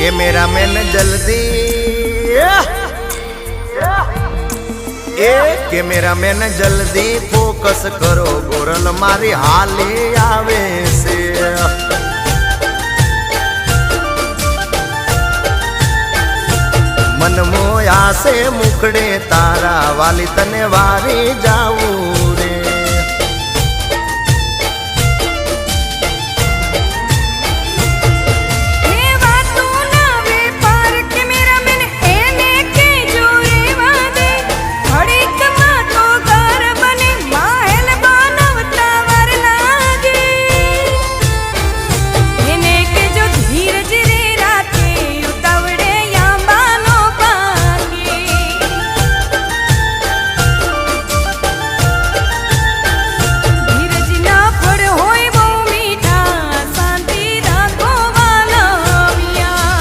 cameraman જલ્દી cameraman જલ્દી focus કરો ગોરલ મારી હાલી આવે છે મન મોયા છે મુખડે તારા વાલી તને વારી જાવું